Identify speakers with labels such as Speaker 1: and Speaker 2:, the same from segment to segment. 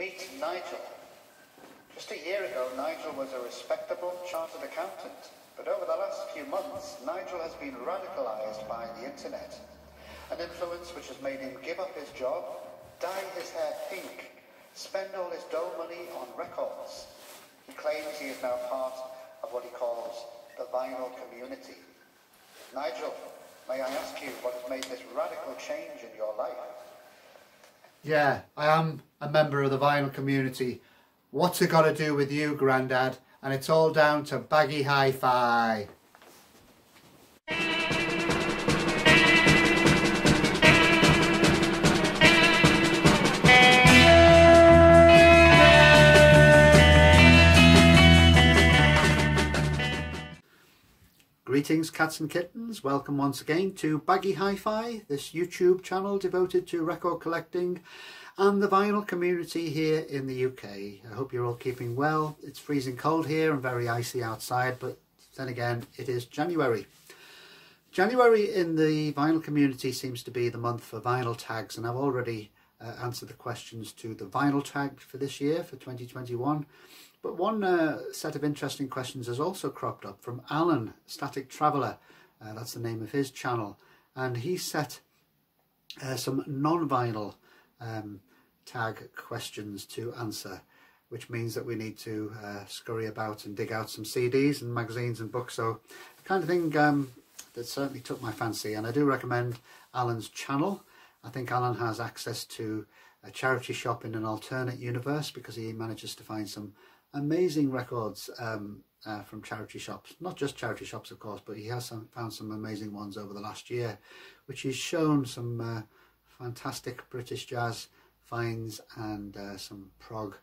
Speaker 1: Meet Nigel. Just a year ago, Nigel was a respectable chartered accountant, but over the last few months, Nigel has been radicalized by the internet, an influence which has made him give up his job, dye his hair pink, spend all his dough money on records. He claims he is now part of what he calls the vinyl community. Nigel, may I ask you what has made this radical change in your life?
Speaker 2: Yeah, I am a member of the vinyl community. What's it got to do with you, Grandad? And it's all down to Baggy Hi Fi. Greetings cats and kittens, welcome once again to Baggy Hi Fi, this YouTube channel devoted to record collecting and the vinyl community here in the UK. I hope you're all keeping well. It's freezing cold here and very icy outside, but then again it is January. January in the vinyl community seems to be the month for vinyl tags, and I've already answered the questions to the vinyl tag for this year, for 2021. But one set of interesting questions has also cropped up from Alan, Static Traveller. That's the name of his channel. And he set some non-vinyl tag questions to answer, which means that we need to scurry about and dig out some CDs and magazines and books. So the kind of thing that certainly took my fancy. And I do recommend Alan's channel. I think Alan has access to a charity shop in an alternate universe, because he manages to find some amazing records from charity shops. Not just charity shops, of course, but he has found some amazing ones over the last year, which he's shown some fantastic British jazz finds and some prog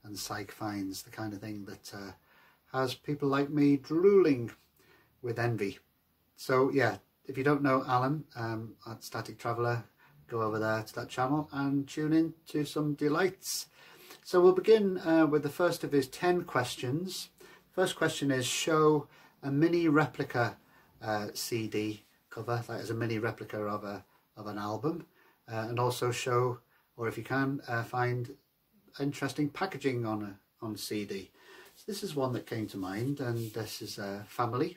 Speaker 2: and psych finds, the kind of thing that has people like me drooling with envy. So yeah, if you don't know Alan at Static Traveller, go over there to that channel and tune in to some delights. So we'll begin with the first of his 10 questions. First question is, show a mini replica CD cover, that is a mini replica of an album, and also show, or if you can, find interesting packaging on a CD. So this is one that came to mind, and this is Family,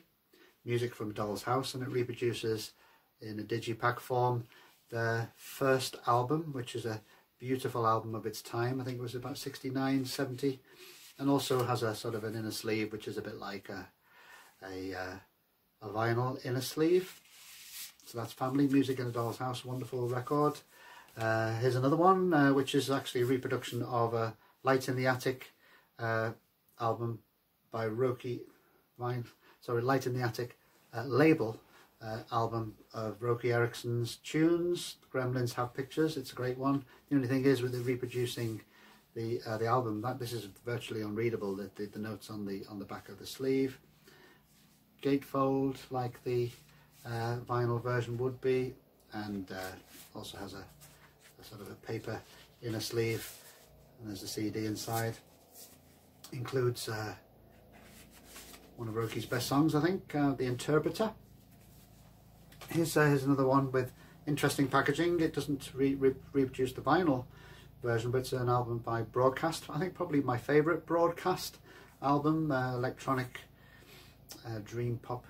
Speaker 2: music from Doll's House, and it reproduces in a digipack form their first album, which is a beautiful album of its time. I think it was about 69, 70, and also has a sort of an inner sleeve, which is a bit like a vinyl inner sleeve. So that's Family, music in a Doll's House, wonderful record. Here's another one, which is actually a reproduction of a Light in the Attic album by Light in the Attic label album of Roky Erickson's tunes. Gremlins Have Pictures. It's a great one. The only thing is with the reproducing the album, that this is virtually unreadable. The notes on the back of the sleeve. Gatefold, like the vinyl version would be, and also has a sort of a paper inner sleeve, and there's a CD inside. Includes one of Roky's best songs, I think, The Interpreter. Here's another one with interesting packaging. It doesn't reproduce the vinyl version, but it's an album by Broadcast. I think probably my favourite Broadcast album, electronic dream pop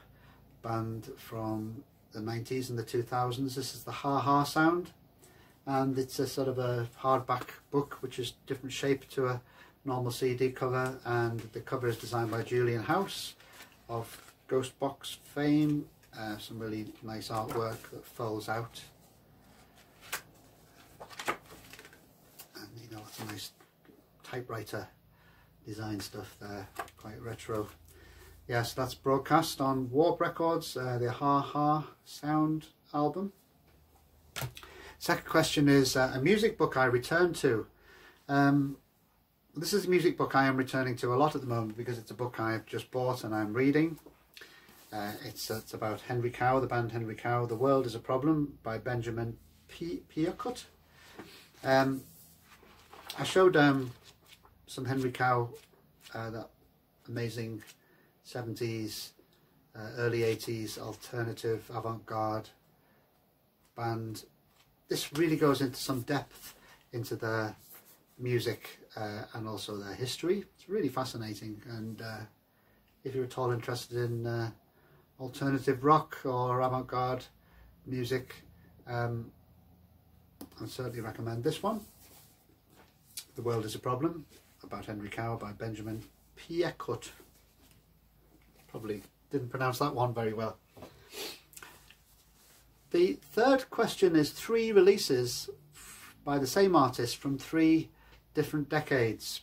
Speaker 2: band from the 90s and the 2000s. This is the Ha Ha sound, and it's a sort of a hardback book, which is different shape to a normal CD cover, and the cover is designed by Julian House of Ghost Box fame. Some really nice artwork that folds out, and you know, lots of nice typewriter design stuff there, quite retro. Yes, that's Broadcast on Warp Records, the Ha Ha Sound album. Second question is a music book I return to. This is a music book I am returning to a lot at the moment, because it's a book I've just bought and I'm reading. It's about Henry Cow, the band Henry Cow. The World is a Problem by Benjamin Peacock. I showed some Henry Cow, that amazing 70s, early 80s alternative avant-garde band. This really goes into some depth into the music and also their history. It's really fascinating, and if you're at all interested in alternative rock or avant-garde music, I'd certainly recommend this one. The World is a Problem, about Henry Cow, by Benjamin Piekut. Probably didn't pronounce that one very well. The third question is 3 releases by the same artist from 3 different decades.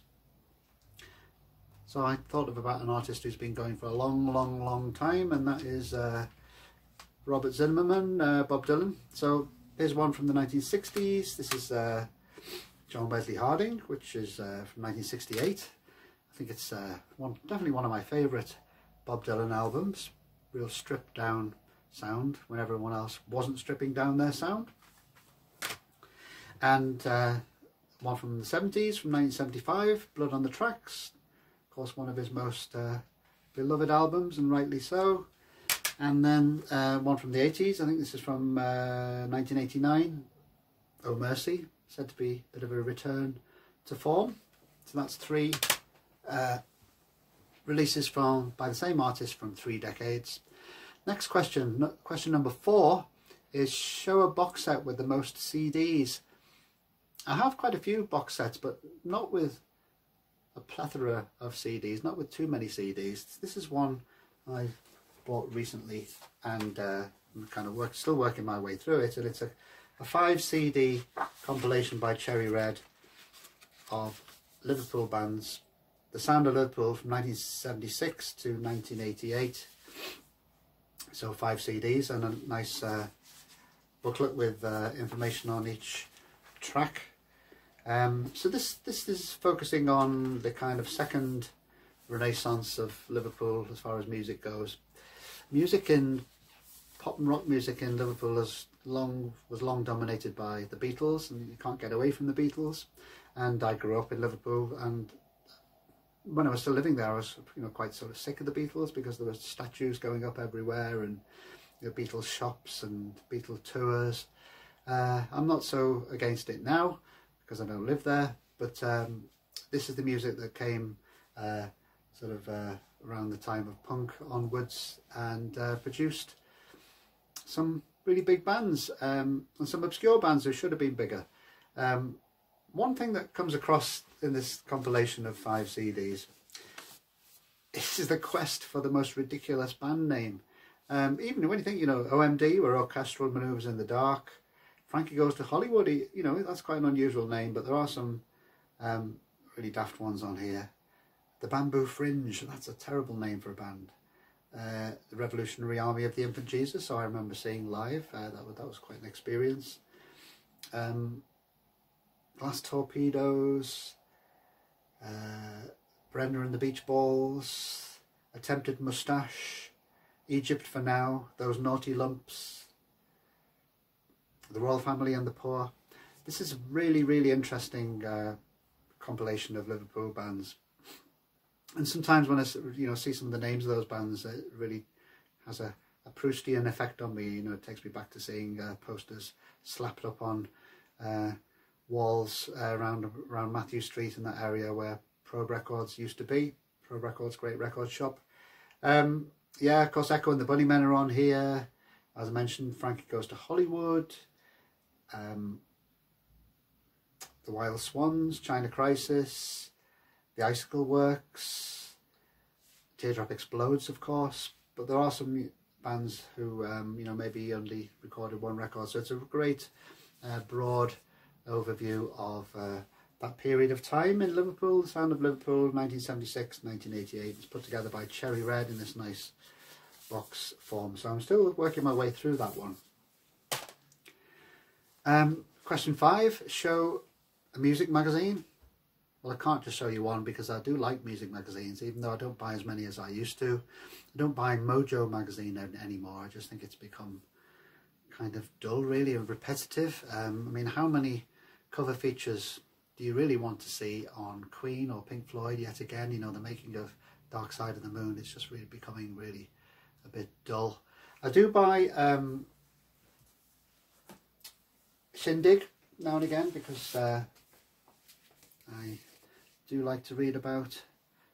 Speaker 2: So I thought of about an artist who's been going for a long time, and that is Robert Zimmerman, Bob Dylan. So here's one from the 1960s. This is John Wesley Harding, which is from 1968. I think it's definitely one of my favourite Bob Dylan albums. Real stripped down sound when everyone else wasn't stripping down their sound. And one from the 70s, from 1975, Blood on the Tracks. Of course, one of his most beloved albums, and rightly so. And then one from the 80s, I think this is from 1989, Oh Mercy, said to be a bit of a return to form. So that's 3 releases by the same artist from 3 decades. Next question, question number 4, is show a box set with the most CDs. I have quite a few box sets, but not with a plethora of CDs, not with too many CDs. This is one I bought recently, and I'm kind of still working my way through it, and it's a 5 CD compilation by Cherry Red of Liverpool bands, the sound of Liverpool from 1976 to 1988. So 5 CDs and a nice booklet with information on each track. So this is focusing on the kind of second renaissance of Liverpool as far as music goes. Pop and rock music in Liverpool was long dominated by the Beatles, and you can't get away from the Beatles. And I grew up in Liverpool, and when I was still living there, I was quite sort of sick of the Beatles, because there were statues going up everywhere, and Beatles shops and Beatles tours. I'm not so against it now because I don't live there, but this is the music that came sort of around the time of punk onwards, and produced some really big bands and some obscure bands who should have been bigger. One thing that comes across in this compilation of 5 CDs is the quest for the most ridiculous band name. Even when you think, OMD, or Orchestral Manoeuvres in the Dark, Frankie Goes to Hollywood, that's quite an unusual name, but there are some really daft ones on here. The Bamboo Fringe, that's a terrible name for a band. The Revolutionary Army of the Infant Jesus, so I remember seeing live, that was quite an experience. Glass Torpedoes, Brenda and the Beach Balls, Attempted Moustache, Egypt for Now, Those Naughty Lumps, The Royal Family and the Poor. This is a really interesting compilation of Liverpool bands. And sometimes when I see some of the names of those bands, it really has a Proustian effect on me. It takes me back to seeing posters slapped up on walls around Matthew Street in that area where Probe Records used to be. Probe Records, great record shop. Yeah, of course, Echo and the Bunnymen are on here. As I mentioned, Frankie Goes to Hollywood. The Wild Swans, China Crisis, The Icicle Works, Teardrop Explodes, of course. But there are some bands who, maybe only recorded 1 record. So it's a great, broad overview of that period of time in Liverpool, the sound of Liverpool, 1976, 1988. It's put together by Cherry Red in this nice box form. So I'm still working my way through that one. Question 5, show a music magazine. Well, I can't just show you one because I do like music magazines, even though I don't buy as many as I used to. I don't buy Mojo magazine anymore. I just think it's become kind of dull, really, and repetitive. I mean, how many cover features do you really want to see on Queen or Pink Floyd yet again? The making of Dark Side of the Moon. It's just really becoming really a bit dull. I do buy Shindig now and again because I do like to read about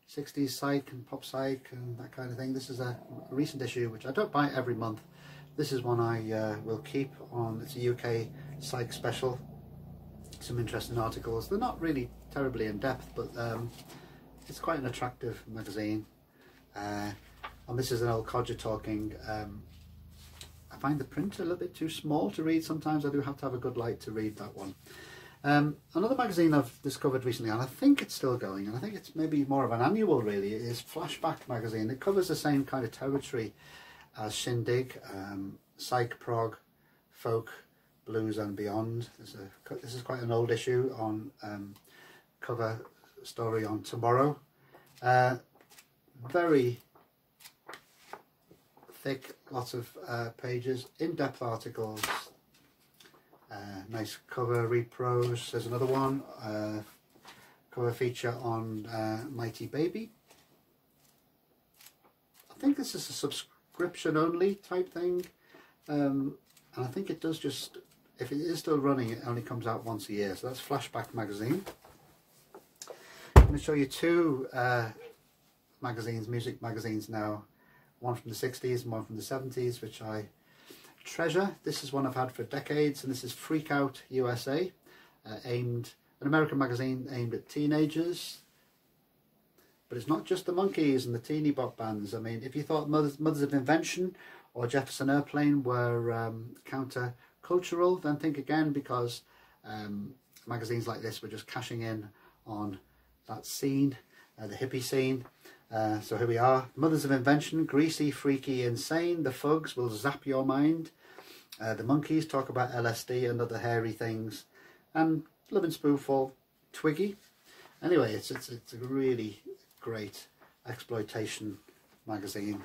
Speaker 2: 60s psych and pop psych and that kind of thing. This is a recent issue which I don't buy every month. This is one I will keep on. It's a UK psych special. Some interesting articles. They're not really terribly in depth, but it's quite an attractive magazine. And this is an old codger talking. I find the print a little bit too small to read. Sometimes I do have to have a good light to read that one. Another magazine I've discovered recently, and I think it's still going, and I think it's maybe more of an annual really, is Flashback Magazine. It covers the same kind of territory as Shindig, psych, prog, folk, blues and beyond. This is quite an old issue on cover story on Tomorrow. Very thick, lots of pages, in-depth articles, nice cover repros. There's another one, cover feature on Mighty Baby. I think this is a subscription only type thing, and I think it does just, if it is still running, it only comes out once a year. So that's Flashback Magazine. I'm going to show you two magazines, music magazines now, one from the 60s and one from the 70s, which I treasure. This is one I've had for decades, and this is Freak Out USA, an American magazine aimed at teenagers. But it's not just the Monkees and the teeny bop bands. I mean, if you thought Mothers of Invention or Jefferson Airplane were counter-cultural, then think again, because magazines like this were just cashing in on that scene, the hippie scene. So here we are, Mothers of Invention, greasy, freaky, insane. The Fugs will zap your mind. The Monkees talk about LSD and other hairy things. And Love and Spoonful, Twiggy. Anyway, it's a really great exploitation magazine.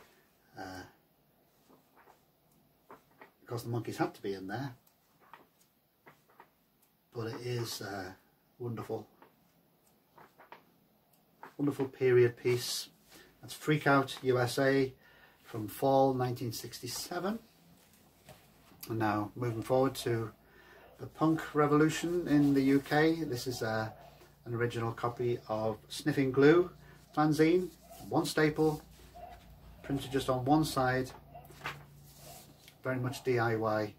Speaker 2: Because the Monkees had to be in there. But it is wonderful. Wonderful period piece. That's Freak Out USA from fall 1967. And now moving forward to the punk revolution in the UK. This is an original copy of Sniffing Glue fanzine, one staple, printed just on one side, very much DIY.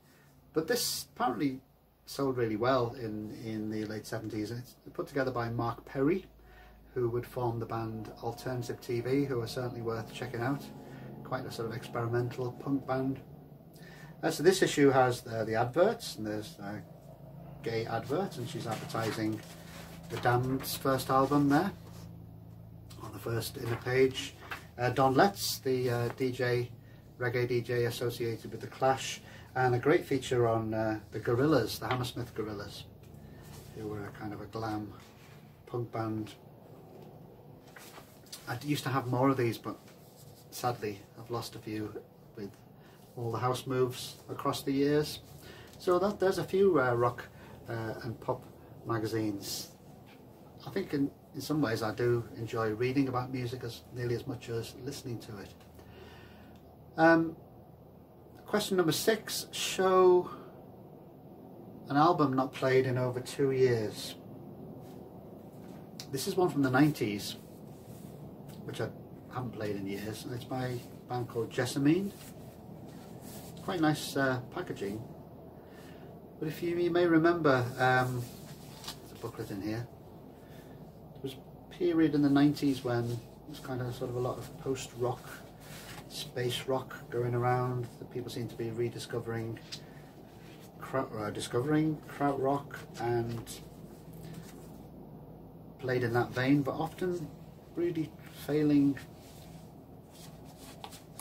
Speaker 2: But this apparently sold really well in the late 70s. It's put together by Mark Perry, who would form the band Alternative TV, who are certainly worth checking out. Quite a sort of experimental punk band. So this issue has the adverts, and there's a gay advert, and she's advertising the Damned's first album there on the first inner page. Don Letts, the reggae DJ associated with the Clash, and a great feature on the Gorillaz, the Hammersmith Gorillaz, who were a kind of a glam punk band. I used to have more of these, but sadly I've lost a few with all the house moves across the years. So there's a few rock and pop magazines. I think in some ways I do enjoy reading about music nearly as much as listening to it. Question number 6, show an album not played in over 2 years. This is one from the 90s, which I haven't played in years, and it's by a band called Jessamine. Quite nice packaging, but if you may remember, there's a booklet in here. There was a period in the 90s when there was kind of sort of a lot of post-rock, space rock going around, that people seem to be rediscovering krautrock, and played in that vein, but often really failing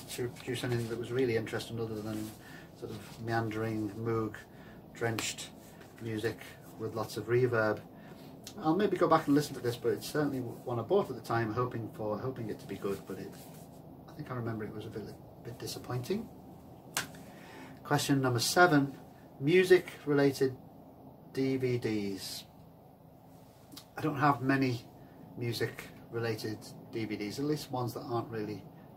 Speaker 2: to produce anything that was really interesting other than sort of meandering, moog drenched music with lots of reverb. I'll maybe go back and listen to this, but it's certainly one I bought at the time, hoping it to be good, but I think I remember it was a bit disappointing. Question number 7, music related DVDs. I don't have many music related DVDs, at least ones that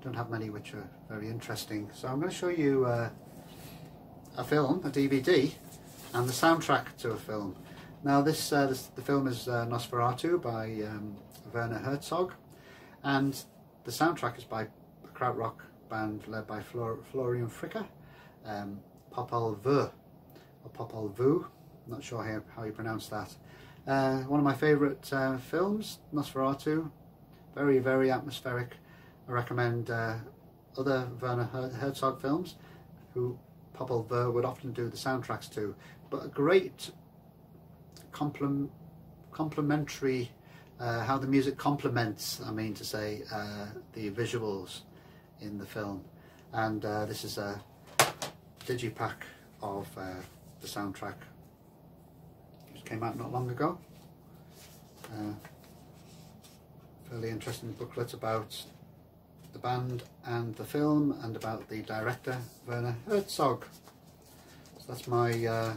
Speaker 2: don't have many which are very interesting. So I'm going to show you a film, a DVD, and the soundtrack to a film. Now the film is Nosferatu by Werner Herzog, and the soundtrack is by a krautrock band led by Florian Fricker, Popol Vuh, or Popol Vuh, not sure how you pronounce that. One of my favourite films, Nosferatu, very, very atmospheric. I recommend other Werner Herzog films, who Popol Vuh would often do the soundtracks to, but a great complementary, how the music complements, I mean to say, the visuals in the film. And this is a digipack of the soundtrack. It came out not long ago. Fairly interesting booklet about the band and the film, and about the director Werner Herzog. So that's my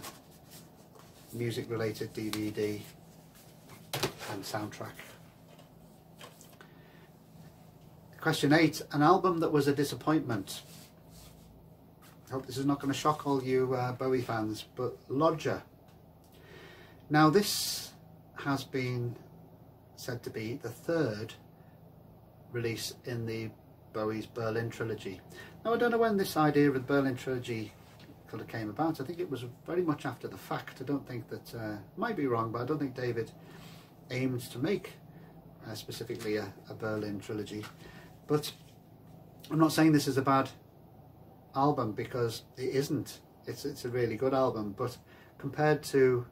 Speaker 2: music-related DVD and soundtrack. Question 8: an album that was a disappointment. I hope this is not going to shock all you Bowie fans, but Lodger. Now this has been said to be the third release in the Bowie's Berlin trilogy. Now I don't know when this idea of the Berlin trilogy kind of came about. I think it was very much after the fact. I don't think that, might be wrong, but I don't think David aimed to make specifically a Berlin trilogy. But I'm not saying this is a bad album, because it isn't. It's a really good album, but compared to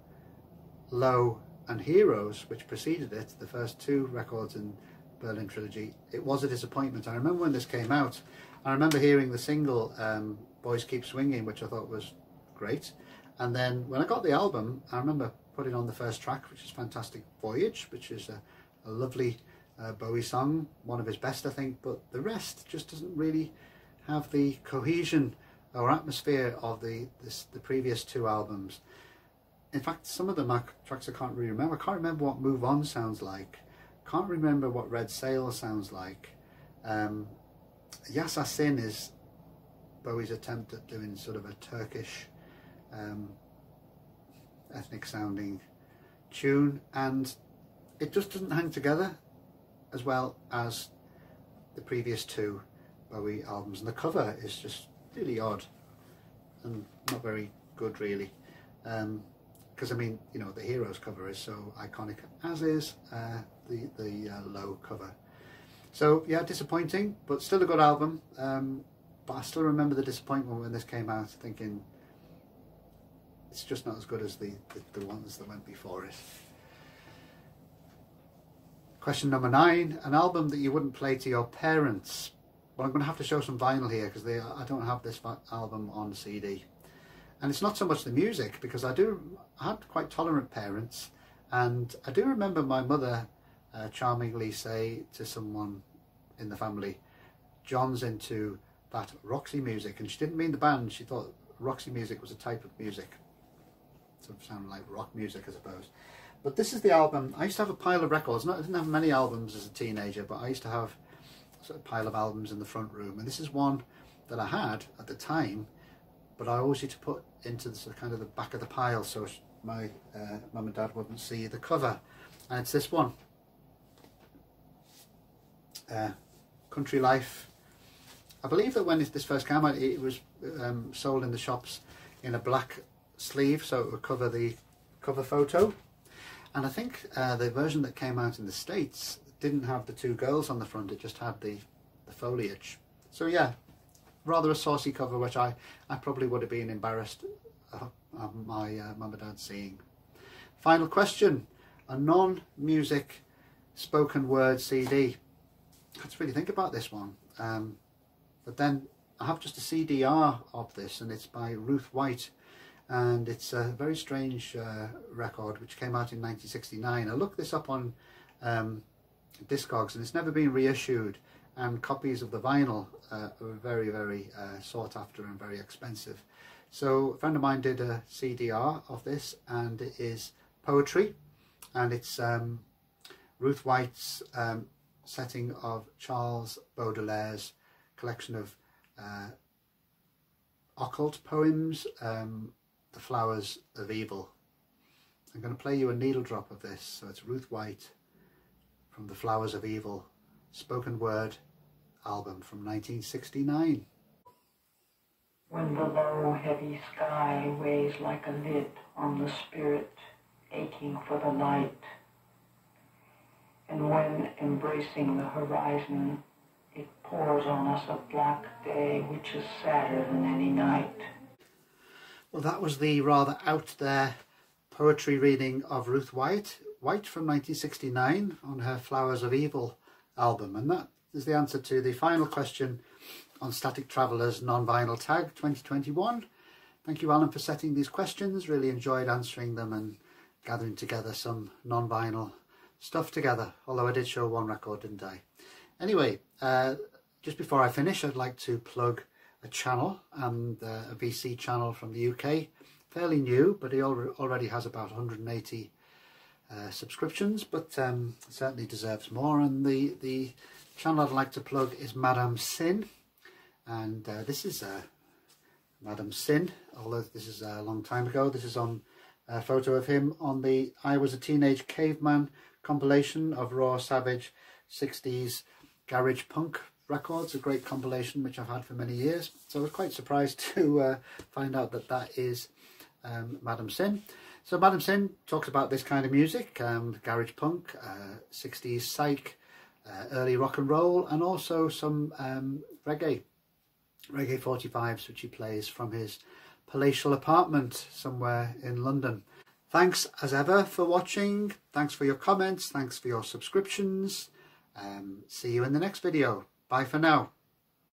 Speaker 2: Low and Heroes, which preceded it, the first two records in Berlin trilogy, it was a disappointment. I remember when this came out, I remember hearing the single Boys Keep Swinging, which I thought was great, and then when I got the album, I remember putting on the first track, which is Fantastic Voyage, which is a lovely Bowie song, one of his best I think, but the rest just doesn't really have the cohesion or atmosphere of the previous two albums. In fact, some of them are tracks I can't really remember. I can't remember what Move On sounds like. Can't remember what Red Sail sounds like. Yasasin is Bowie's attempt at doing sort of a Turkish ethnic sounding tune, and it just doesn't hang together as well as the previous two Bowie albums, and the cover is just really odd and not very good really, because I mean, you know, the Heroes cover is so iconic, as is the Low cover. So yeah, disappointing, but still a good album. But I still remember the disappointment when this came out, thinking it's just not as good as the ones that went before it. Question number 9: an album that you wouldn't play to your parents. Well, I'm going to have to show some vinyl here, because I don't have this album on CD. And it's not so much the music, because I had quite tolerant parents, and I do remember my mother charmingly say to someone in the family, "John's into that Roxy music," and she didn't mean the band. She thought Roxy music was a type of music, sort of sounded like rock music, I suppose. But this is the album. I used to have a pile of records. I didn't have many albums as a teenager, but I used to have a sort of pile of albums in the front room, and this is one that I had at the time, but I always used to put into the sort of kind of the back of the pile, so my mum and dad wouldn't see the cover. And it's this one, Country Life. I believe that when this first came out, it was sold in the shops in a black sleeve, so it would cover the cover photo. And I think the version that came out in the States didn't have the two girls on the front, it just had the foliage. So yeah, rather a saucy cover, which I probably would have been embarrassed of my mum and dad seeing. Final question: a non-music spoken word CD. I had to really think about this one. But then I have just a CDR of this, and it's by Ruth White, and it's a very strange record which came out in 1969. I looked this up on Discogs, and it's never been reissued, and copies of the vinyl are very, very sought after and very expensive. So a friend of mine did a CDR of this, and it is poetry, and it's Ruth White's setting of Charles Baudelaire's collection of occult poems, The Flowers of Evil. I'm going to play you a needle drop of this. So it's Ruth White from the Flowers of Evil spoken word album from 1969.
Speaker 3: When the low, heavy sky weighs like a lid on the spirit, aching for the light, and when, embracing the horizon, it pours on us a black day which is sadder than any night.
Speaker 2: Well, that was the rather out there poetry reading of Ruth White from 1969 on her Flowers of Evil album, and that is the answer to the final question on Static Traveller's non-vinyl tag 2021. Thank you, Alan, for setting these questions. Really enjoyed answering them and gathering together some non-vinyl stuff together, although I did show one record, didn't I? Anyway, just before I finish, I'd like to plug a channel, and a VC channel from the UK, fairly new, but he already has about 180 subscriptions, but certainly deserves more. And the channel I'd like to plug is Madame Sin, and this is Madame Sin, although this is a long time ago. This is on a photo of him on the I Was a Teenage Caveman compilation of raw, savage 60s garage punk records, a great compilation which I've had for many years. So I was quite surprised to find out that that is Madame Sin. So Madame Sin talks about this kind of music, garage punk, 60s psych, early rock and roll, and also some reggae 45s, which he plays from his palatial apartment somewhere in London. Thanks as ever for watching. Thanks for your comments. Thanks for your subscriptions. See you in the next video. Bye for now.